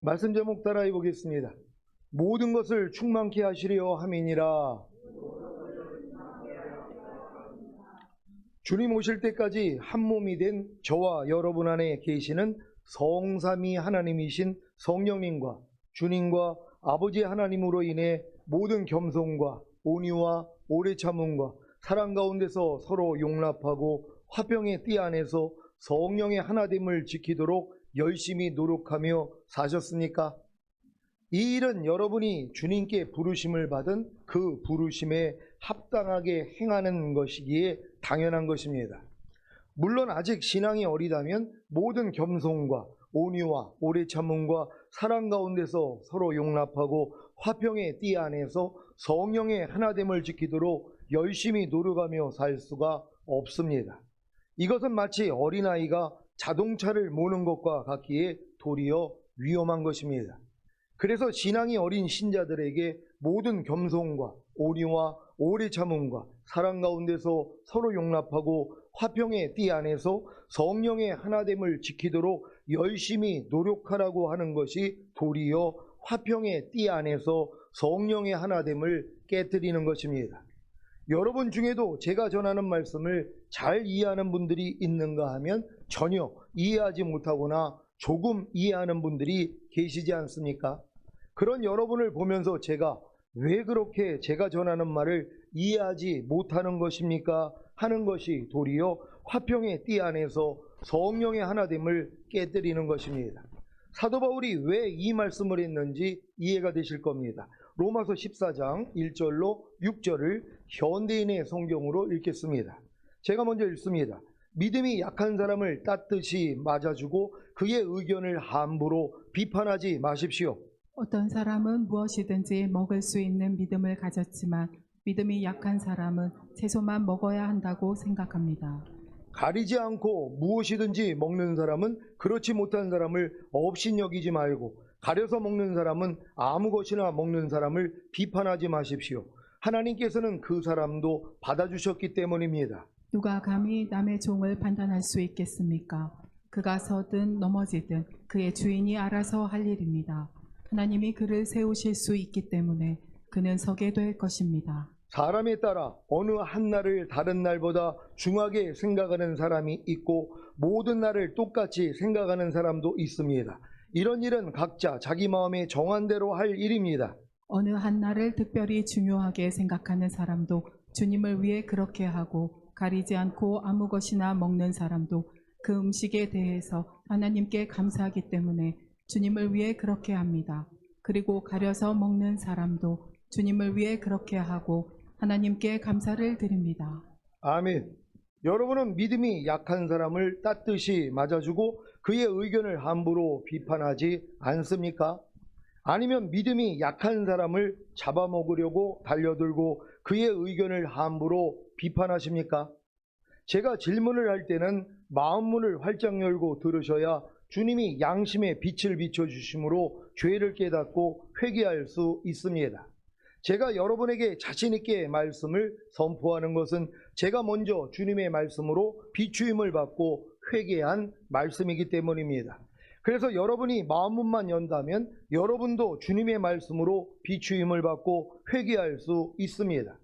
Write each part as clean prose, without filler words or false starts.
말씀 제목 따라해 보겠습니다. 모든 것을 충만케 하시려 함이니라. 주님 오실 때까지 한 몸이 된 저와 여러분 안에 계시는 성삼위 하나님이신 성령님과 주님과 아버지 하나님으로 인해 모든 겸손과 온유와 오래 참음과 사랑 가운데서 서로 용납하고 화평의 띠 안에서 성령의 하나됨을 지키도록 열심히 노력하며 사셨습니까? 이 일은 여러분이 주님께 부르심을 받은 그 부르심에 합당하게 행하는 것이기에 당연한 것입니다. 물론 아직 신앙이 어리다면 모든 겸손과 온유와 오래 참음과 사랑 가운데서 서로 용납하고 화평의 띠 안에서 성령의 하나됨을 지키도록 열심히 노력하며 살 수가 없습니다. 이것은 마치 어린아이가 자동차를 모는 것과 같기에 도리어 위험한 것입니다. 그래서 신앙이 어린 신자들에게 모든 겸손과 온유와 오래 참음과 사랑 가운데서 서로 용납하고 화평의 띠 안에서 성령의 하나됨을 지키도록 열심히 노력하라고 하는 것이 도리어 화평의 띠 안에서 성령의 하나됨을 깨뜨리는 것입니다. 여러분 중에도 제가 전하는 말씀을 잘 이해하는 분들이 있는가 하면 전혀 이해하지 못하거나 조금 이해하는 분들이 계시지 않습니까? 그런 여러분을 보면서 제가 왜 그렇게 제가 전하는 말을 이해하지 못하는 것입니까? 하는 것이 도리어 화평의 띠 안에서 성령의 하나됨을 깨뜨리는 것입니다. 사도 바울이 왜 이 말씀을 했는지 이해가 되실 겁니다. 로마서 14장 1절로 6절을 현대인의 성경으로 읽겠습니다. 제가 먼저 읽습니다. 믿음이 약한 사람을 따뜻이 맞아주고 그의 의견을 함부로 비판하지 마십시오. 어떤 사람은 무엇이든지 먹을 수 있는 믿음을 가졌지만 믿음이 약한 사람은 채소만 먹어야 한다고 생각합니다. 가리지 않고 무엇이든지 먹는 사람은 그렇지 못한 사람을 업신여기지 말고 가려서 먹는 사람은 아무 것이나 먹는 사람을 비판하지 마십시오. 하나님께서는 그 사람도 받아주셨기 때문입니다. 누가 감히 남의 종을 판단할 수 있겠습니까? 그가 서든 넘어지든 그의 주인이 알아서 할 일입니다. 하나님이 그를 세우실 수 있기 때문에 그는 서게 될 것입니다. 사람에 따라 어느 한 날을 다른 날보다 중하게 생각하는 사람이 있고 모든 날을 똑같이 생각하는 사람도 있습니다. 이런 일은 각자 자기 마음에 정한 대로 할 일입니다. 어느 한 날을 특별히 중요하게 생각하는 사람도 주님을 위해 그렇게 하고 가리지 않고 아무 것이나 먹는 사람도 그 음식에 대해서 하나님께 감사하기 때문에 주님을 위해 그렇게 합니다. 그리고 가려서 먹는 사람도 주님을 위해 그렇게 하고 하나님께 감사를 드립니다. 아멘. 여러분은 믿음이 약한 사람을 따뜻이 맞아주고 그의 의견을 함부로 비판하지 않습니까? 아니면 믿음이 약한 사람을 잡아먹으려고 달려들고 그의 의견을 함부로 비판하십니까? 제가 질문을 할 때는 마음문을 활짝 열고 들으셔야 주님이 양심의 빛을 비춰주심으로 죄를 깨닫고 회개할 수 있습니다. 제가 여러분에게 자신 있게 말씀을 선포하는 것은 제가 먼저 주님의 말씀으로 비추임을 받고 회개한 말씀이기 때문입니다. 그래서 여러분이 마음문만 연다면 여러분도 주님의 말씀으로 비추임을 받고 회개할 수 있습니다.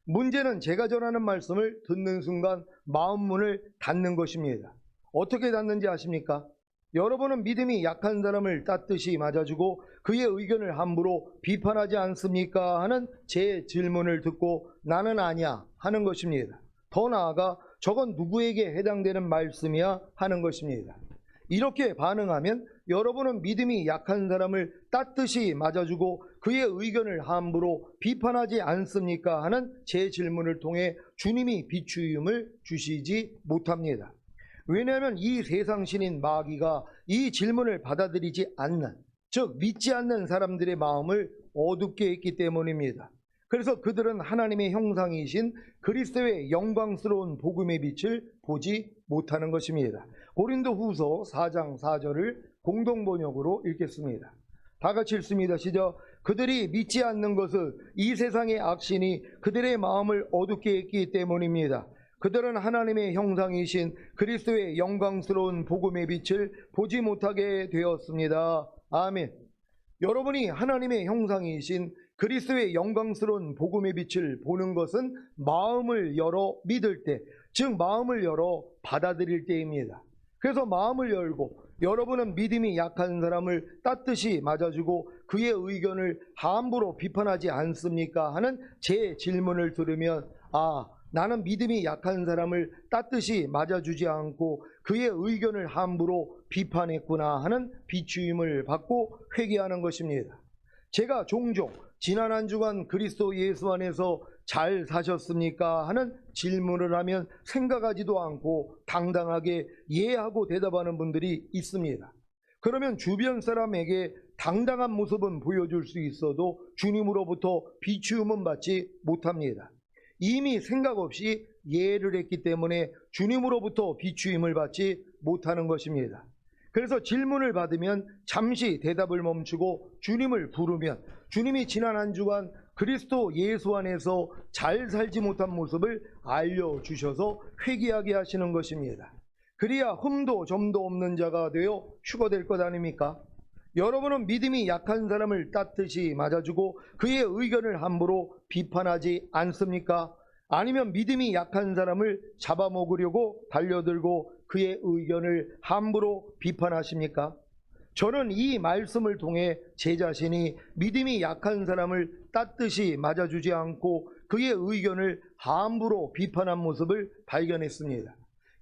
문제는 제가 전하는 말씀을 듣는 순간 마음문을 닫는 것입니다. 어떻게 닫는지 아십니까? 여러분은 믿음이 약한 사람을 따뜻이 맞아주고 그의 의견을 함부로 비판하지 않습니까? 하는 제 질문을 듣고 나는 아니야 하는 것입니다. 더 나아가 저건 누구에게 해당되는 말씀이야 하는 것입니다. 이렇게 반응하면 여러분은 믿음이 약한 사람을 따뜻이 맞아주고 그의 의견을 함부로 비판하지 않습니까? 하는 제 질문을 통해 주님이 비추임을 주시지 못합니다. 왜냐하면 이 세상 신인 마귀가 이 질문을 받아들이지 않는, 즉 믿지 않는 사람들의 마음을 어둡게 했기 때문입니다. 그래서 그들은 하나님의 형상이신 그리스도의 영광스러운 복음의 빛을 보지 못하는 것입니다. 고린도후서 4장 4절을 공동번역으로 읽겠습니다. 다 같이 읽습니다. 시작. 그들이 믿지 않는 것은 이 세상의 악신이 그들의 마음을 어둡게 했기 때문입니다. 그들은 하나님의 형상이신 그리스도의 영광스러운 복음의 빛을 보지 못하게 되었습니다. 아멘. 여러분이 하나님의 형상이신 그리스도의 영광스러운 복음의 빛을 보는 것은 마음을 열어 믿을 때, 즉 마음을 열어 받아들일 때입니다. 그래서 마음을 열고 여러분은 믿음이 약한 사람을 따뜻이 맞아주고 그의 의견을 함부로 비판하지 않습니까? 하는 제 질문을 들으면 나는 믿음이 약한 사람을 따뜻이 맞아주지 않고 그의 의견을 함부로 비판했구나 하는 비추임을 받고 회개하는 것입니다. 제가 종종 지난 한 주간 그리스도 예수 안에서 잘 사셨습니까? 하는 질문을 하면 생각하지도 않고 당당하게 예하고 대답하는 분들이 있습니다. 그러면 주변 사람에게 당당한 모습은 보여줄 수 있어도 주님으로부터 비추음은 받지 못합니다. 이미 생각 없이 예를 했기 때문에 주님으로부터 비추임을 받지 못하는 것입니다. 그래서 질문을 받으면 잠시 대답을 멈추고 주님을 부르면 주님이 지난 한 주간 그리스도 예수 안에서 잘 살지 못한 모습을 알려주셔서 회개하게 하시는 것입니다. 그래야 흠도 점도 없는 자가 되어 휴거될 것 아닙니까? 여러분은 믿음이 약한 사람을 따뜻이 맞아주고 그의 의견을 함부로 비판하지 않습니까? 아니면 믿음이 약한 사람을 잡아먹으려고 달려들고 그의 의견을 함부로 비판하십니까? 저는 이 말씀을 통해 제 자신이 믿음이 약한 사람을 따뜻이 맞아주지 않고 그의 의견을 함부로 비판한 모습을 발견했습니다.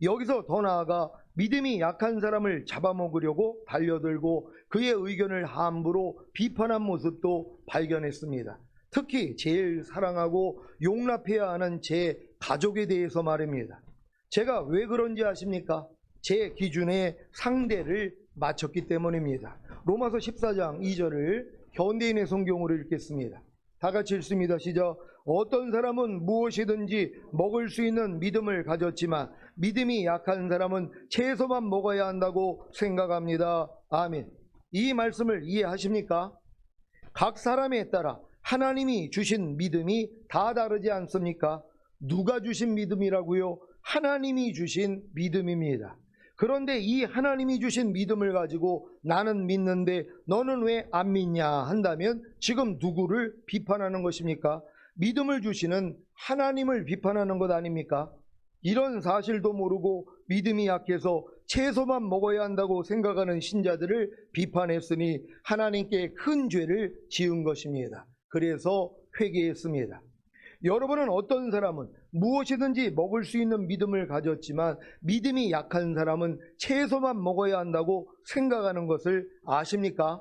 여기서 더 나아가 믿음이 약한 사람을 잡아먹으려고 달려들고 그의 의견을 함부로 비판한 모습도 발견했습니다. 특히 제일 사랑하고 용납해야 하는 제 가족에 대해서 말입니다. 제가 왜 그런지 아십니까? 제 기준에 상대를 맞췄기 때문입니다. 로마서 14장 2절을 현대인의 성경으로 읽겠습니다. 다 같이 읽습니다. 시작. 어떤 사람은 무엇이든지 먹을 수 있는 믿음을 가졌지만 믿음이 약한 사람은 채소만 먹어야 한다고 생각합니다. 아멘. 이 말씀을 이해하십니까? 각 사람에 따라 하나님이 주신 믿음이 다 다르지 않습니까? 누가 주신 믿음이라고요? 하나님이 주신 믿음입니다. 그런데 이 하나님이 주신 믿음을 가지고 나는 믿는데 너는 왜 안 믿냐 한다면 지금 누구를 비판하는 것입니까? 믿음을 주시는 하나님을 비판하는 것 아닙니까? 이런 사실도 모르고 믿음이 약해서 채소만 먹어야 한다고 생각하는 신자들을 비판했으니 하나님께 큰 죄를 지은 것입니다. 그래서 회개했습니다. 여러분은 어떤 사람은 무엇이든지 먹을 수 있는 믿음을 가졌지만 믿음이 약한 사람은 채소만 먹어야 한다고 생각하는 것을 아십니까?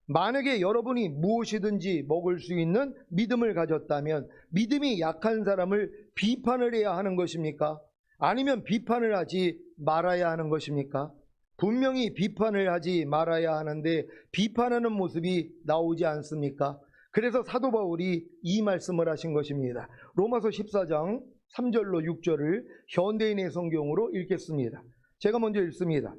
만약에 여러분이 무엇이든지 먹을 수 있는 믿음을 가졌다면 믿음이 약한 사람을 비판을 해야 하는 것입니까? 아니면 비판을 하지 말아야 하는 것입니까? 분명히 비판을 하지 말아야 하는데 비판하는 모습이 나오지 않습니까? 그래서 사도 바울이 이 말씀을 하신 것입니다. 로마서 14장 3절로 6절을 현대인의 성경으로 읽겠습니다. 제가 먼저 읽습니다.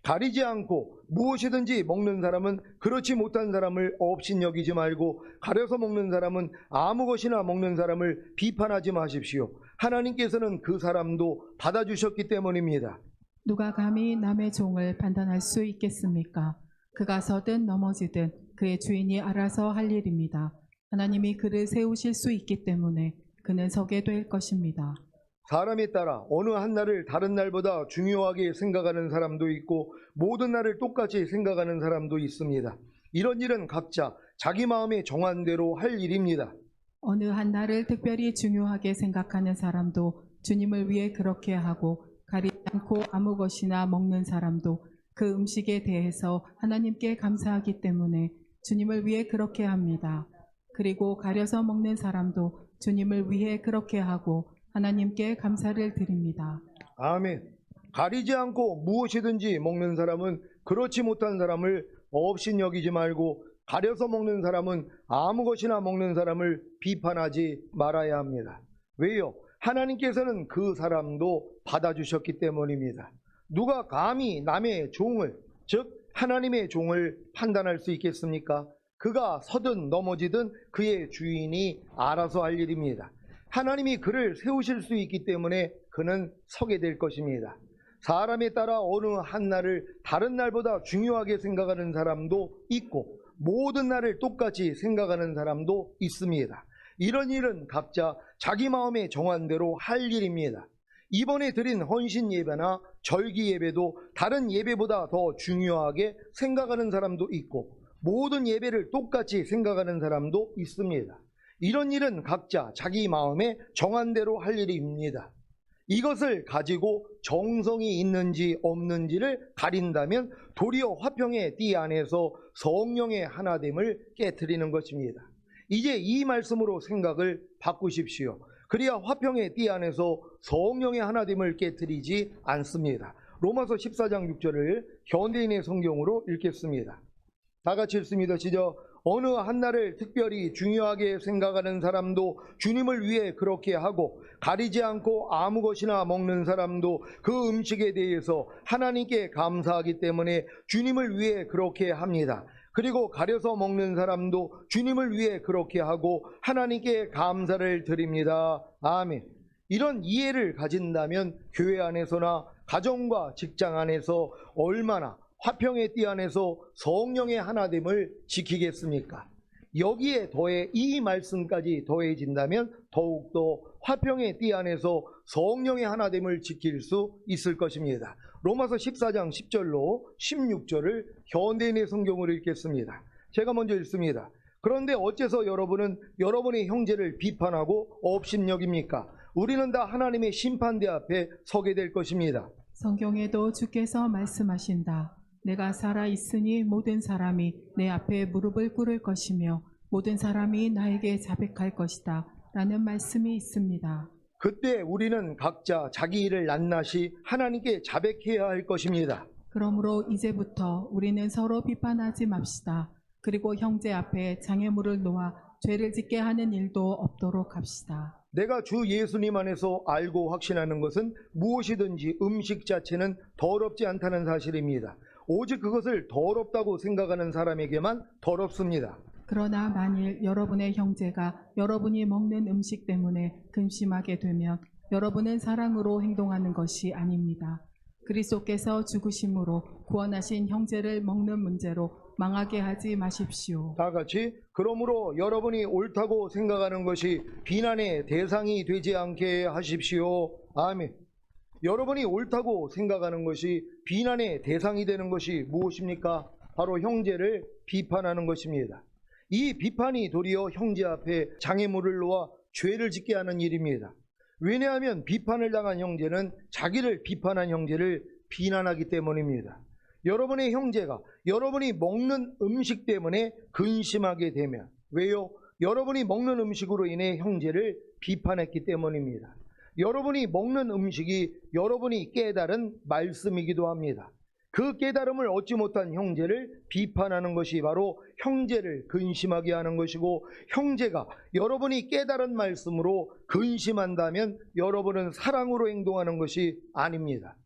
가리지 않고 무엇이든지 먹는 사람은 그렇지 못한 사람을 업신 여기지 말고 가려서 먹는 사람은 아무 것이나 먹는 사람을 비판하지 마십시오. 하나님께서는 그 사람도 받아주셨기 때문입니다. 누가 감히 남의 종을 판단할 수 있겠습니까? 그가 서든 넘어지든 그의 주인이 알아서 할 일입니다. 하나님이 그를 세우실 수 있기 때문에 그는 서게 될 것입니다. 사람에 따라 어느 한 날을 다른 날보다 중요하게 생각하는 사람도 있고 모든 날을 똑같이 생각하는 사람도 있습니다. 이런 일은 각자 자기 마음에 정한 대로 할 일입니다. 어느 한 날을 특별히 중요하게 생각하는 사람도 주님을 위해 그렇게 하고 가리지 않고 아무 것이나 먹는 사람도 그 음식에 대해서 하나님께 감사하기 때문에 주님을 위해 그렇게 합니다. 그리고 가려서 먹는 사람도 주님을 위해 그렇게 하고 하나님께 감사를 드립니다. 아멘. 가리지 않고 무엇이든지 먹는 사람은 그렇지 못한 사람을 업신 여기지 말고 가려서 먹는 사람은 아무 것이나 먹는 사람을 비판하지 말아야 합니다. 왜요? 하나님께서는 그 사람도 받아주셨기 때문입니다. 누가 감히 남의 종을, 즉 하나님의 종을 판단할 수 있겠습니까? 그가 서든 넘어지든 그의 주인이 알아서 할 일입니다. 하나님이 그를 세우실 수 있기 때문에 그는 서게 될 것입니다. 사람에 따라 어느 한 날을 다른 날보다 중요하게 생각하는 사람도 있고 모든 날을 똑같이 생각하는 사람도 있습니다. 이런 일은 각자 자기 마음에 정한 대로 할 일입니다. 이번에 드린 헌신 예배나 절기 예배도 다른 예배보다 더 중요하게 생각하는 사람도 있고 모든 예배를 똑같이 생각하는 사람도 있습니다. 이런 일은 각자 자기 마음에 정한 대로 할 일입니다. 이것을 가지고 정성이 있는지 없는지를 가린다면 도리어 화평의 띠 안에서 성령의 하나됨을 깨트리는 것입니다. 이제 이 말씀으로 생각을 바꾸십시오. 그래야 화평의 띠 안에서 성령의 하나됨을 깨트리지 않습니다. 로마서 14장 6절을 현대인의 성경으로 읽겠습니다. 다 같이 읽습니다. 시작. 어느 한 날을 특별히 중요하게 생각하는 사람도 주님을 위해 그렇게 하고 가리지 않고 아무 것이나 먹는 사람도 그 음식에 대해서 하나님께 감사하기 때문에 주님을 위해 그렇게 합니다. 그리고 가려서 먹는 사람도 주님을 위해 그렇게 하고 하나님께 감사를 드립니다. 아멘. 이런 이해를 가진다면 교회 안에서나 가정과 직장 안에서 얼마나 화평의 띠 안에서 성령의 하나됨을 지키겠습니까? 여기에 더해 이 말씀까지 더해진다면 더욱더 화평의 띠 안에서 성령의 하나됨을 지킬 수 있을 것입니다. 로마서 14장 10절로 16절을 현대인의 성경으로 읽겠습니다. 제가 먼저 읽습니다. 그런데 어째서 여러분은 여러분의 형제를 비판하고 업신여깁니까? 우리는 다 하나님의 심판대 앞에 서게 될 것입니다. 성경에도 주께서 말씀하신다. 내가 살아있으니 모든 사람이 내 앞에 무릎을 꿇을 것이며 모든 사람이 나에게 자백할 것이다 라는 말씀이 있습니다. 그때 우리는 각자 자기 일을 낱낱이 하나님께 자백해야 할 것입니다. 그러므로 이제부터 우리는 서로 비판하지 맙시다. 그리고 형제 앞에 장애물을 놓아 죄를 짓게 하는 일도 없도록 합시다. 내가 주 예수님 안에서 알고 확신하는 것은 무엇이든지 음식 자체는 더럽지 않다는 사실입니다. 오직 그것을 더럽다고 생각하는 사람에게만 더럽습니다. 그러나 만일 여러분의 형제가 여러분이 먹는 음식 때문에 근심하게 되면 여러분은 사랑으로 행동하는 것이 아닙니다. 그리스도께서 죽으심으로 구원하신 형제를 먹는 문제로 망하게 하지 마십시오. 다 같이 그러므로 여러분이 옳다고 생각하는 것이 비난의 대상이 되지 않게 하십시오. 아멘. 여러분이 옳다고 생각하는 것이 비난의 대상이 되는 것이 무엇입니까? 바로 형제를 비판하는 것입니다. 이 비판이 도리어 형제 앞에 장애물을 놓아 죄를 짓게 하는 일입니다. 왜냐하면 비판을 당한 형제는 자기를 비판한 형제를 비난하기 때문입니다. 여러분의 형제가 여러분이 먹는 음식 때문에 근심하게 되면 왜요? 여러분이 먹는 음식으로 인해 형제를 비판했기 때문입니다. 여러분이 먹는 음식이 여러분이 깨달은 말씀이기도 합니다. 그 깨달음을 얻지 못한 형제를 비판하는 것이 바로 형제를 근심하게 하는 것이고 형제가 여러분이 깨달은 말씀으로 근심한다면 여러분은 사랑으로 행동하는 것이 아닙니다.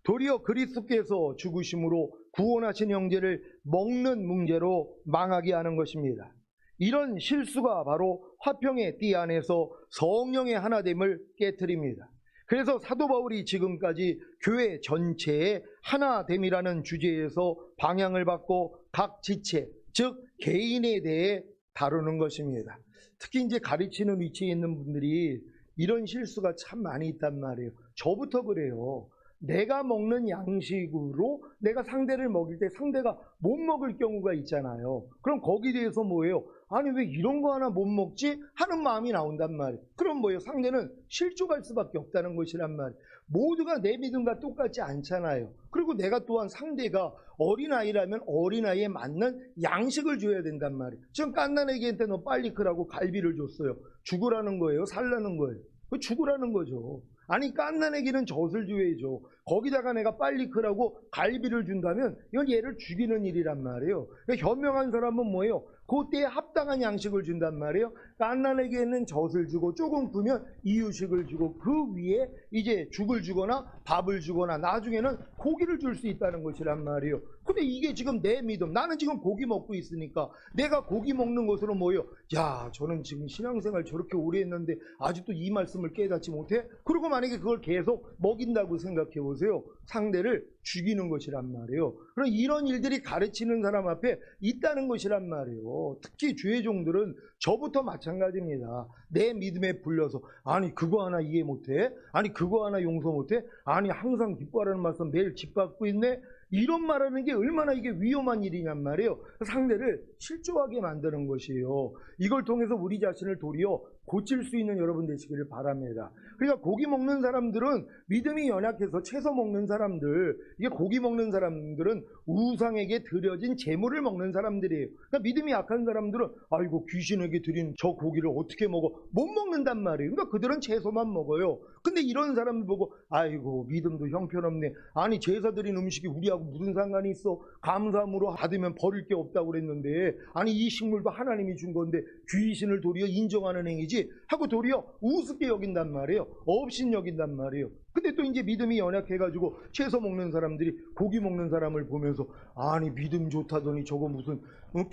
도리어 그리스도께서 죽으심으로 구원하신 형제를 먹는 문제로 망하게 하는 것입니다. 이런 실수가 바로 화평의 띠 안에서 성령의 하나됨을 깨트립니다. 그래서 사도 바울이 지금까지 교회 전체의 하나됨이라는 주제에서 방향을 받고 각 지체, 즉 개인에 대해 다루는 것입니다. 특히 이제 가르치는 위치에 있는 분들이 이런 실수가 참 많이 있단 말이에요. 저부터 그래요. 내가 먹는 양식으로 내가 상대를 먹일 때 상대가 못 먹을 경우가 있잖아요. 그럼 거기에 대해서 뭐예요? 아니 왜 이런 거 하나 못 먹지? 하는 마음이 나온단 말이에요. 그럼 뭐예요? 상대는 실족할 수밖에 없다는 것이란 말이에요. 모두가 내 믿음과 똑같지 않잖아요. 그리고 내가 또한 상대가 어린아이라면 어린아이에 맞는 양식을 줘야 된단 말이에요. 지금 깐난애기한테 너 빨리 크라고 갈비를 줬어요. 죽으라는 거예요? 살라는 거예요? 죽으라는 거죠. 아니 깐난애기는 젖을 줘야죠. 거기다가 내가 빨리 크라고 갈비를 준다면 이건 얘를 죽이는 일이란 말이에요. 그러니까 현명한 사람은 뭐예요? 그때에 합당한 양식을 준단 말이에요. 깐난에게는 젖을 주고 조금 크면 이유식을 주고 그 위에 이제 죽을 주거나 밥을 주거나 나중에는 고기를 줄 수 있다는 것이란 말이에요. 근데 이게 지금 내 믿음, 나는 지금 고기 먹고 있으니까 내가 고기 먹는 것으로 뭐예요? 야, 저는 지금 신앙생활 저렇게 오래 했는데 아직도 이 말씀을 깨닫지 못해? 그리고 만약에 그걸 계속 먹인다고 생각해 보세요. 보세요. 상대를 죽이는 것이란 말이에요. 그럼 이런 일들이 가르치는 사람 앞에 있다는 것이란 말이에요. 특히 주의 종들은 저부터 마찬가지입니다. 내 믿음에 불려서 아니 그거 하나 이해 못해? 아니 그거 하나 용서 못해? 아니 항상 기뻐하라는 말씀 매일 짓밟고 있네? 이런 말하는 게 얼마나 이게 위험한 일이냔 말이에요. 상대를 실족하게 만드는 것이에요. 이걸 통해서 우리 자신을 도리어 고칠 수 있는 여러분 되시기를 바랍니다. 그러니까 고기 먹는 사람들은 믿음이 연약해서 채소 먹는 사람들, 이게 고기 먹는 사람들은 우상에게 드려진 재물을 먹는 사람들이에요. 그러니까 믿음이 약한 사람들은 아이고 귀신에게 드린 저 고기를 어떻게 먹어? 못 먹는단 말이에요. 그러니까 그들은 채소만 먹어요. 근데 이런 사람들 보고 아이고 믿음도 형편없네. 아니 제사 드린 음식이 우리하고 무슨 상관이 있어? 감사함으로 받으면 버릴 게 없다고 그랬는데 아니 이 식물도 하나님이 준 건데 귀신을 도리어 인정하는 행위지 하고 도리어 우습게 여긴단 말이에요. 업신 여긴단 말이에요. 근데 또 이제 믿음이 연약해가지고 채소 먹는 사람들이 고기 먹는 사람을 보면서 아니 믿음 좋다더니 저거 무슨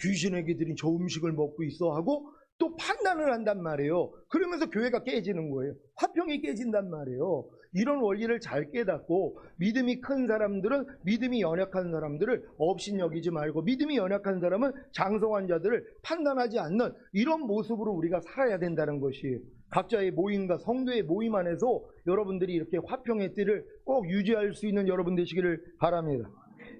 귀신에게 드린 저 음식을 먹고 있어 하고 또 판단을 한단 말이에요. 그러면서 교회가 깨지는 거예요. 화평이 깨진단 말이에요. 이런 원리를 잘 깨닫고 믿음이 큰 사람들은 믿음이 연약한 사람들을 업신 여기지 말고 믿음이 연약한 사람은 장성한 자들을 판단하지 않는 이런 모습으로 우리가 살아야 된다는 것이에요. 각자의 모임과 성도의 모임 안에서 여러분들이 이렇게 화평의 띠를 꼭 유지할 수 있는 여러분 되시기를 바랍니다.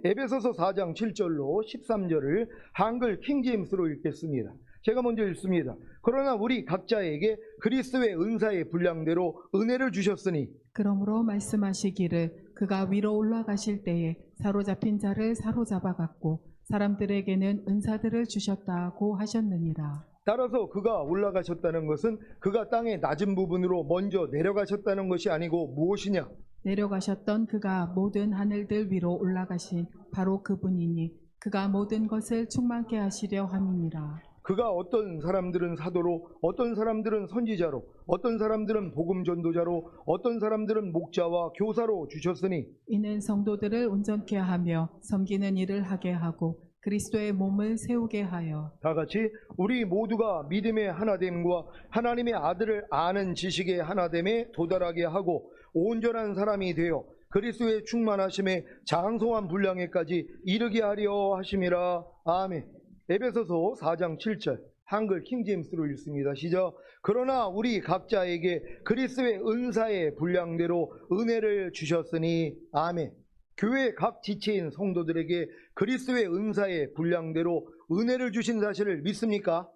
에베소서 4장 7절로 13절을 한글 킹제임스로 읽겠습니다. 제가 먼저 읽습니다. 그러나 우리 각자에게 그리스도의 은사의 분량대로 은혜를 주셨으니 그러므로 말씀하시기를 그가 위로 올라가실 때에 사로잡힌 자를 사로잡아 갔고 사람들에게는 은사들을 주셨다고 하셨느니라. 따라서 그가 올라가셨다는 것은 그가 땅의 낮은 부분으로 먼저 내려가셨다는 것이 아니고 무엇이냐? 내려가셨던 그가 모든 하늘들 위로 올라가신 바로 그분이니 그가 모든 것을 충만케 하시려 함이니라. 그가 어떤 사람들은 사도로, 어떤 사람들은 선지자로, 어떤 사람들은 복음 전도자로, 어떤 사람들은 목자와 교사로 주셨으니 이는 성도들을 온전케 하며 섬기는 일을 하게 하고 그리스도의 몸을 세우게 하여 다 같이 우리 모두가 믿음의 하나됨과 하나님의 아들을 아는 지식의 하나됨에 도달하게 하고 온전한 사람이 되어 그리스도의 충만하심에 장성한 분량에까지 이르게 하려 하심이라. 아멘. 에베소서 4장 7절 한글 킹제임스로 읽습니다. 시작. 그러나 우리 각자에게 그리스도의 은사의 분량대로 은혜를 주셨으니. 아멘. 교회 각 지체인 성도들에게 그리스도의 은사의 분량대로 은혜를 주신 사실을 믿습니까?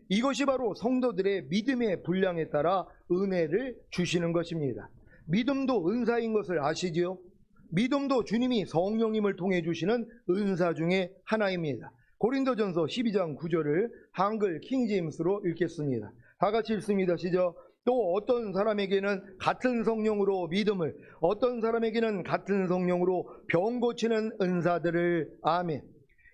이것이 바로 성도들의 믿음의 분량에 따라 은혜를 주시는 것입니다. 믿음도 은사인 것을 아시지요? 믿음도 주님이 성령님을 통해 주시는 은사 중에 하나입니다. 고린도전서 12장 9절을 한글 킹제임스로 읽겠습니다. 다 같이 읽습니다. 시작. 또 어떤 사람에게는 같은 성령으로 믿음을, 어떤 사람에게는 같은 성령으로 병 고치는 은사들을. 아멘.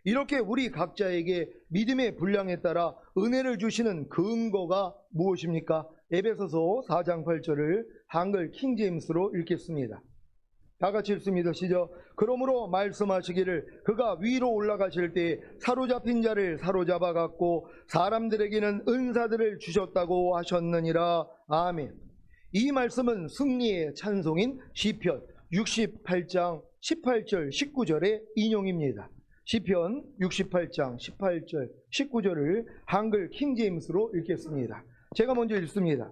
이렇게 우리 각자에게 믿음의 분량에 따라 은혜를 주시는 근거가 무엇입니까? 에베소서 4장 8절을 한글 킹제임스로 읽겠습니다. 다 같이 읽습니다. 시작. 그러므로 말씀하시기를 그가 위로 올라가실 때 사로잡힌 자를 사로잡아 갔고 사람들에게는 은사들을 주셨다고 하셨느니라. 아멘. 이 말씀은 승리의 찬송인 시편 68장 18절 19절의 인용입니다. 시편 68장 18절 19절을 한글 킹제임스로 읽겠습니다. 제가 먼저 읽습니다.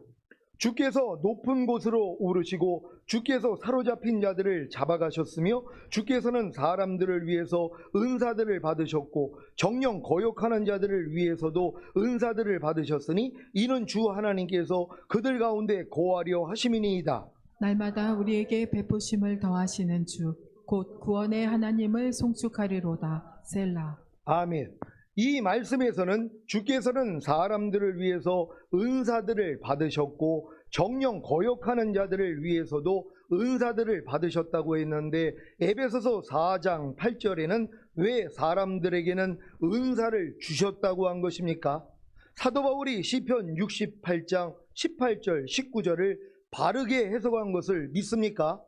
주께서 높은 곳으로 오르시고 주께서 사로잡힌 자들을 잡아가셨으며 주께서는 사람들을 위해서 은사들을 받으셨고 정령 거역하는 자들을 위해서도 은사들을 받으셨으니 이는 주 하나님께서 그들 가운데 거하려 하심이니이다. 날마다 우리에게 베푸심을 더하시는 주 곧 구원의 하나님을 송축하리로다. 셀라. 아멘. 이 말씀에서는 주께서는 사람들을 위해서 은사들을 받으셨고 정령 거역하는 자들을 위해서도 은사들을 받으셨다고 했는데 에베소서 4장 8절에는 왜 사람들에게는 은사를 주셨다고 한 것입니까? 사도 바울이 시편 68장 18절 19절을 바르게 해석한 것을 믿습니까?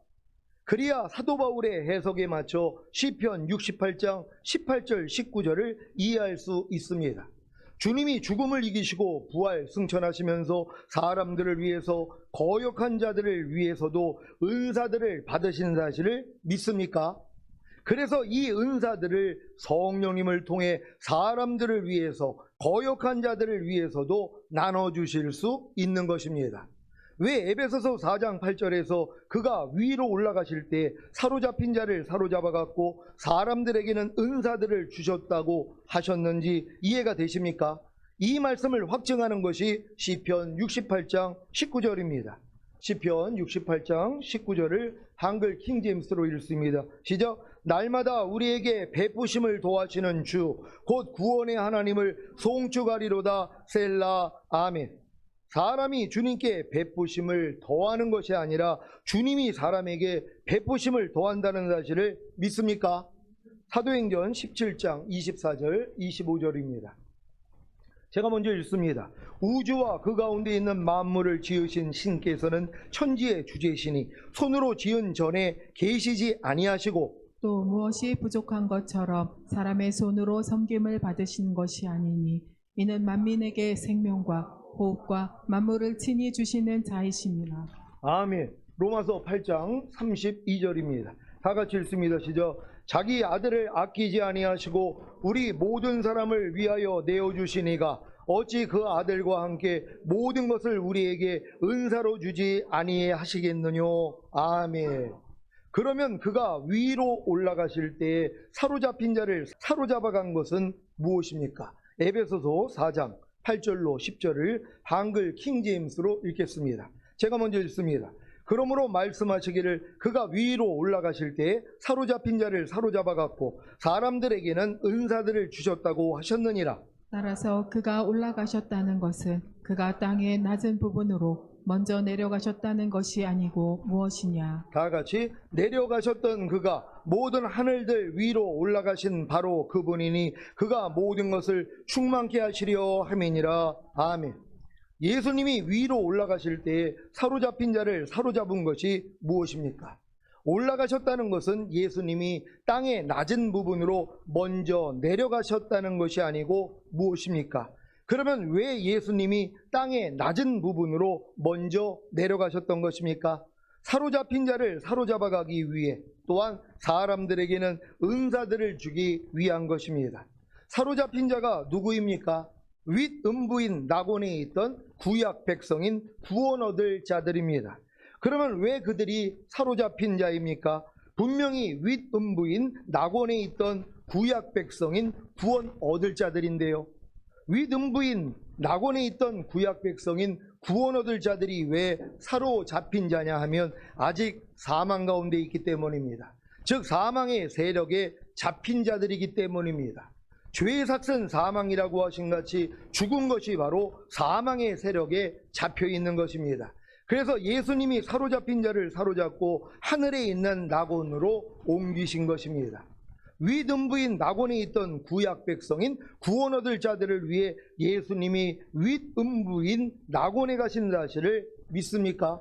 그래야 사도 바울의 해석에 맞춰 시편 68장 18절 19절을 이해할 수 있습니다. 주님이 죽음을 이기시고 부활 승천하시면서 사람들을 위해서 거역한 자들을 위해서도 은사들을 받으신 사실을 믿습니까? 그래서 이 은사들을 성령님을 통해 사람들을 위해서 거역한 자들을 위해서도 나눠주실 수 있는 것입니다. 왜 에베소서 4장 8절에서 그가 위로 올라가실 때 사로잡힌 자를 사로잡아갖고 사람들에게는 은사들을 주셨다고 하셨는지 이해가 되십니까? 이 말씀을 확증하는 것이 시편 68장 19절입니다. 시편 68장 19절을 한글 킹제임스로 읽습니다. 시작. 날마다 우리에게 베푸심을 도와주시는 주 곧 구원의 하나님을 송축하리로다. 셀라. 아멘. 사람이 주님께 베푸심을 더하는 것이 아니라 주님이 사람에게 베푸심을 더한다는 사실을 믿습니까? 사도행전 17장 24절 25절입니다. 제가 먼저 읽습니다. 우주와 그 가운데 있는 만물을 지으신 신께서는 천지의 주제시니 손으로 지은 전에 계시지 아니하시고 또 무엇이 부족한 것처럼 사람의 손으로 섬김을 받으신 것이 아니니 이는 만민에게 생명과 호흡과 만물을 친히 주시는 자이심이라. 아멘. 로마서 8장 32절입니다. 다 같이 읽습니다. 시작. 자기 아들을 아끼지 아니하시고 우리 모든 사람을 위하여 내어주시니가 어찌 그 아들과 함께 모든 것을 우리에게 은사로 주지 아니하시겠느뇨. 아멘. 그러면 그가 위로 올라가실 때에 사로잡힌 자를 사로잡아간 것은 무엇입니까? 에베소서 4장 8절로 10절을 한글 킹제임스로 읽겠습니다. 제가 먼저 읽습니다. 그러므로 말씀하시기를 그가 위로 올라가실 때에 사로잡힌 자를 사로잡아갖고 사람들에게는 은사들을 주셨다고 하셨느니라. 따라서 그가 올라가셨다는 것은 그가 땅의 낮은 부분으로 먼저 내려가셨다는 것이 아니고 무엇이냐. 다 같이 내려가셨던 그가 모든 하늘들 위로 올라가신 바로 그분이니 그가 모든 것을 충만케 하시려 함이니라. 아멘. 예수님이 위로 올라가실 때에 사로잡힌 자를 사로잡은 것이 무엇입니까? 올라가셨다는 것은 예수님이 땅의 낮은 부분으로 먼저 내려가셨다는 것이 아니고 무엇입니까? 그러면 왜 예수님이 땅의 낮은 부분으로 먼저 내려가셨던 것입니까? 사로잡힌 자를 사로잡아가기 위해 또한 사람들에게는 은사들을 주기 위한 것입니다. 사로잡힌 자가 누구입니까? 윗음부인 낙원에 있던 구약 백성인 구원 얻을 자들입니다. 그러면 왜 그들이 사로잡힌 자입니까? 분명히 윗음부인 낙원에 있던 구약 백성인 구원 얻을 자들인데요. 윗음부인 낙원에 있던 구약 백성인 구원 얻을 자들이 왜 사로잡힌 자냐 하면 아직 사망 가운데 있기 때문입니다. 즉 사망의 세력에 잡힌 자들이기 때문입니다. 죄의 삭은 사망이라고 하신 같이 죽은 것이 바로 사망의 세력에 잡혀 있는 것입니다. 그래서 예수님이 사로잡힌 자를 사로잡고 하늘에 있는 낙원으로 옮기신 것입니다. 윗음부인 낙원에 있던 구약 백성인 구원 얻을 자들을 위해 예수님이 윗음부인 낙원에 가신 사실을 믿습니까?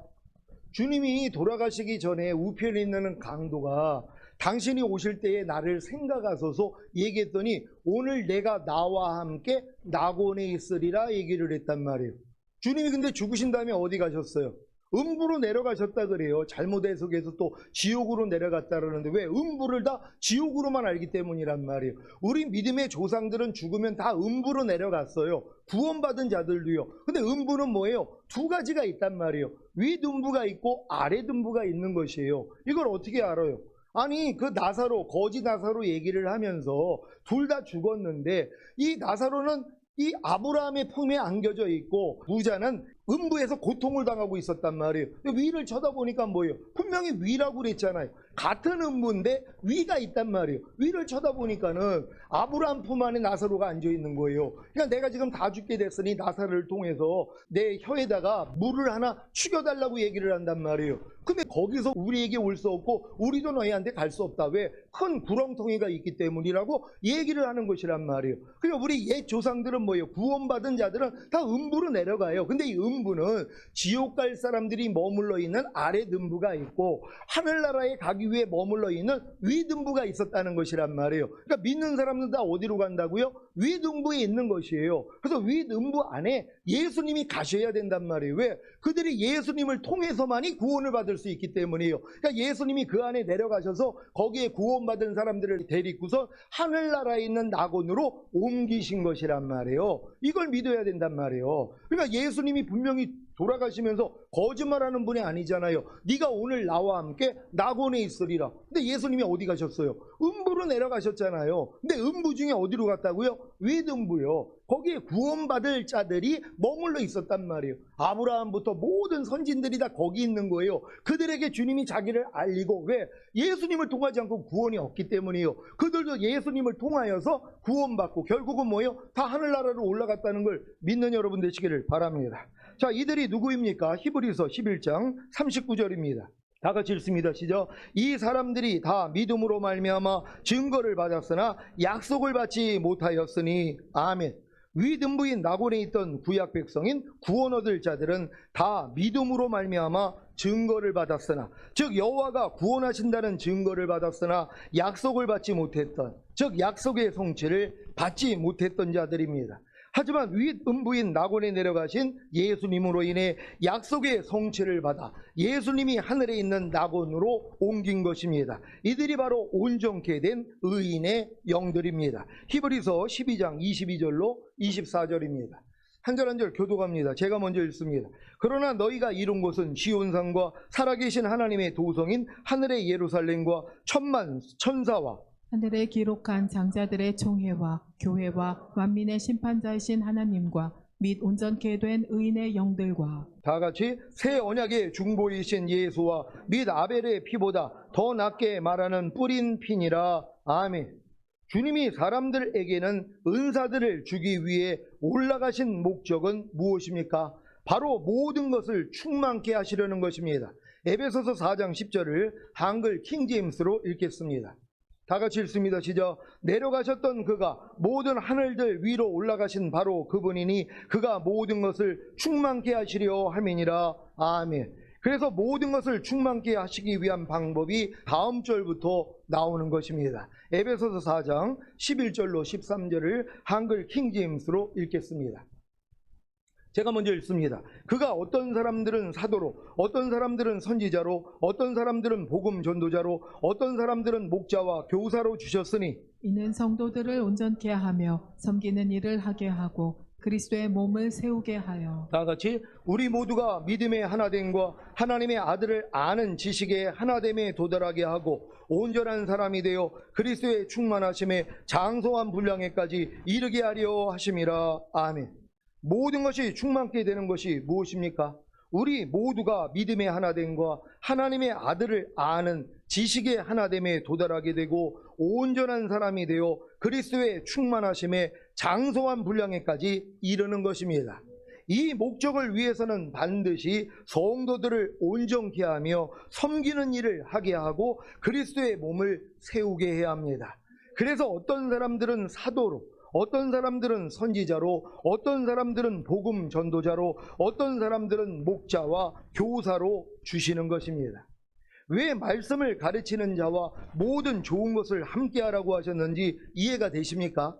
주님이 돌아가시기 전에 우편에 있는 강도가 당신이 오실 때에 나를 생각하소서 얘기했더니 오늘 내가 나와 함께 낙원에 있으리라 얘기를 했단 말이에요. 주님이 근데 죽으신 다음에 어디 가셨어요? 음부로 내려가셨다 그래요. 잘못 해석해서 또 지옥으로 내려갔다 그러는데 왜 음부를 다 지옥으로만 알기 때문이란 말이에요. 우리 믿음의 조상들은 죽으면 다 음부로 내려갔어요. 구원받은 자들도요. 근데 음부는 뭐예요? 두 가지가 있단 말이에요. 윗음부가 있고 아랫음부가 있는 것이에요. 이걸 어떻게 알아요? 아니 그 나사로 거지 나사로 얘기를 하면서 둘 다 죽었는데 이 나사로는 이 아브라함의 품에 안겨져 있고 부자는 음부에서 고통을 당하고 있었단 말이에요. 위를 쳐다보니까 뭐예요? 분명히 위라고 그랬잖아요. 같은 음부인데 위가 있단 말이에요. 위를 쳐다보니까는 아브라함 품 안에 나사로가 앉아 있는 거예요. 그러니까 내가 지금 다 죽게 됐으니 나사로를 통해서 내 혀에다가 물을 하나 죽여달라고 얘기를 한단 말이에요. 근데 거기서 우리에게 올 수 없고 우리도 너희한테 갈 수 없다. 왜? 큰 구렁텅이가 있기 때문이라고 얘기를 하는 것이란 말이에요. 그러니까 우리 옛 조상들은 뭐예요? 구원받은 자들은 다 음부로 내려가요. 근데 이 음부는 지옥 갈 사람들이 머물러 있는 아랫음부가 있고 하늘나라에 가기 위해 머물러 있는 윗음부가 있었다는 것이란 말이에요. 그러니까 믿는 사람들 다 어디로 간다고요? 윗음부에 있는 것이에요. 그래서 윗음부 안에 예수님이 가셔야 된단 말이에요. 왜? 그들이 예수님을 통해서만이 구원을 받을 수 있기 때문이에요. 그러니까 예수님이 그 안에 내려가셔서 거기에 구원받은 사람들을 데리고서 하늘나라에 있는 낙원으로 옮기신 것이란 말이에요. 이걸 믿어야 된단 말이에요. 그러니까 예수님이 분명히 돌아가시면서 거짓말하는 분이 아니잖아요. 네가 오늘 나와 함께 낙원에 있으리라. 근데 예수님이 어디 가셨어요? 음부로 내려가셨잖아요. 근데 음부 중에 어디로 갔다고요? 윗음부요. 거기에 구원받을 자들이 머물러 있었단 말이에요. 아브라함부터 모든 선진들이 다 거기 있는 거예요. 그들에게 주님이 자기를 알리고, 왜? 예수님을 통하지 않고 구원이 없기 때문이에요. 그들도 예수님을 통하여서 구원받고 결국은 뭐예요? 다 하늘나라로 올라갔다는 걸 믿는 여러분 되시기를 바랍니다. 자, 이들이 누구입니까? 히브리서 11장 39절입니다. 다 같이 읽습니다. 시작. 이 사람들이 다 믿음으로 말미암아 증거를 받았으나 약속을 받지 못하였으니. 아멘. 윗음부인 낙원에 있던 구약 백성인 구원 얻을 자들은 다 믿음으로 말미암아 증거를 받았으나, 즉 여호와가 구원하신다는 증거를 받았으나 약속을 받지 못했던, 즉 약속의 성취를 받지 못했던 자들입니다. 하지만 윗음부인 낙원에 내려가신 예수님으로 인해 약속의 성취를 받아 예수님이 하늘에 있는 낙원으로 옮긴 것입니다. 이들이 바로 온전케 된 의인의 영들입니다. 히브리서 12장 22절로 24절입니다. 한 절 한 절 교독합니다. 제가 먼저 읽습니다. 그러나 너희가 이룬 것은 시온산과 살아계신 하나님의 도성인 하늘의 예루살렘과 천만 천사와 하늘에 기록한 장자들의 총회와 교회와 만민의 심판자이신 하나님과 및 온전케 된 의인의 영들과 다 같이 새 언약의 중보이신 예수와 및 아벨의 피보다 더 낫게 말하는 뿌린 피니라. 아멘. 주님이 사람들에게는 은사들을 주기 위해 올라가신 목적은 무엇입니까? 바로 모든 것을 충만케 하시려는 것입니다. 에베소서 4장 10절을 한글 킹제임스로 읽겠습니다. 다 같이 읽습니다. 시작. 내려가셨던 그가 모든 하늘들 위로 올라가신 바로 그분이니 그가 모든 것을 충만케 하시려 함이니라. 아멘. 그래서 모든 것을 충만케 하시기 위한 방법이 다음 절부터 나오는 것입니다. 에베소서 4장 11절로 13절을 한글 킹제임스로 읽겠습니다. 제가 먼저 읽습니다. 그가 어떤 사람들은 사도로, 어떤 사람들은 선지자로, 어떤 사람들은 복음 전도자로, 어떤 사람들은 목자와 교사로 주셨으니 이는 성도들을 온전케 하며 섬기는 일을 하게 하고 그리스도의 몸을 세우게 하여 다 같이 우리 모두가 믿음의 하나됨과 하나님의 아들을 아는 지식의 하나됨에 도달하게 하고 온전한 사람이 되어 그리스도의 충만하심에 장성한 분량에까지 이르게 하려 하심이라. 아멘. 모든 것이 충만케 되는 것이 무엇입니까? 우리 모두가 믿음의 하나됨과 하나님의 아들을 아는 지식의 하나됨에 도달하게 되고 온전한 사람이 되어 그리스도의 충만하심에 장성한 분량에까지 이르는 것입니다. 이 목적을 위해서는 반드시 성도들을 온전케 하며 섬기는 일을 하게 하고 그리스도의 몸을 세우게 해야 합니다. 그래서 어떤 사람들은 사도로, 어떤 사람들은 선지자로, 어떤 사람들은 복음 전도자로, 어떤 사람들은 목자와 교사로 주시는 것입니다. 왜 말씀을 가르치는 자와 모든 좋은 것을 함께 하라고 하셨는지 이해가 되십니까?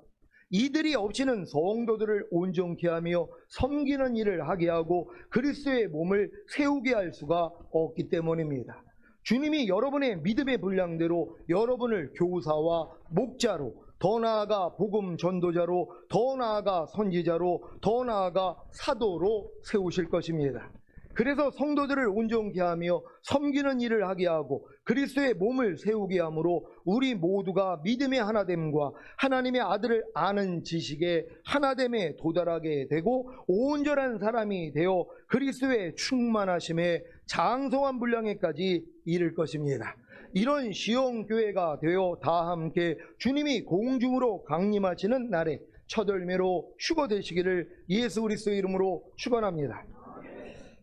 이들이 없이는 성도들을 온전케 하며 섬기는 일을 하게 하고 그리스도의 몸을 세우게 할 수가 없기 때문입니다. 주님이 여러분의 믿음의 분량대로 여러분을 교사와 목자로, 더 나아가 복음 전도자로, 더 나아가 선지자로, 더 나아가 사도로 세우실 것입니다. 그래서 성도들을 온전케 하며 섬기는 일을 하게 하고 그리스도의 몸을 세우게 함으로 우리 모두가 믿음의 하나됨과 하나님의 아들을 아는 지식의 하나됨에 도달하게 되고 온전한 사람이 되어 그리스도의 충만하심에 장성한 분량에까지 이를 것입니다. 이런 시온교회가 되어 다 함께 주님이 공중으로 강림하시는 날에 첫 열매로 휴거 되시기를 예수 그리스도의 이름으로 축원합니다.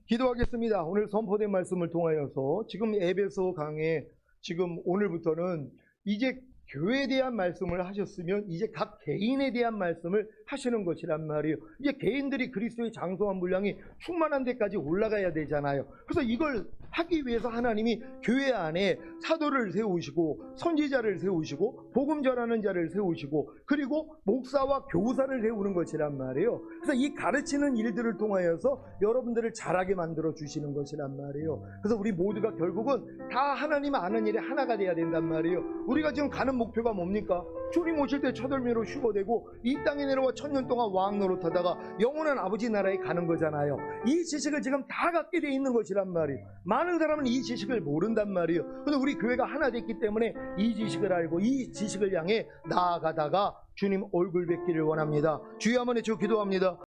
기도하겠습니다. 오늘 선포된 말씀을 통하여서 지금 에베소 강에 지금 오늘부터는 이제 교회에 대한 말씀을 하셨으면 이제 각 개인에 대한 말씀을 하시는 것이란 말이에요. 이제 개인들이 그리스도의 장성한 분량이 충만한 데까지 올라가야 되잖아요. 그래서 이걸 하기 위해서 하나님이 교회 안에 사도를 세우시고 선지자를 세우시고 복음 전하는 자를 세우시고 그리고 목사와 교사를 세우는 것이란 말이에요. 그래서 이 가르치는 일들을 통하여서 여러분들을 잘하게 만들어 주시는 것이란 말이에요. 그래서 우리 모두가 결국은 다 하나님 아는 일에 하나가 돼야 된단 말이에요. 우리가 지금 가는 목표가 뭡니까? 주님 오실 때 첫월미로 휴거되고 이 땅에 내려와 1000년 동안 왕 노릇하다가 영원한 아버지 나라에 가는 거잖아요. 이 지식을 지금 다 갖게 돼 있는 것이란 말이에요. 많은 사람은 이 지식을 모른단 말이에요. 그런데 우리 교회가 하나 됐기 때문에 이 지식을 알고 이 지식을 향해 나아가다가 주님 얼굴 뵙기를 원합니다. 주여 한번 해주 기도합니다.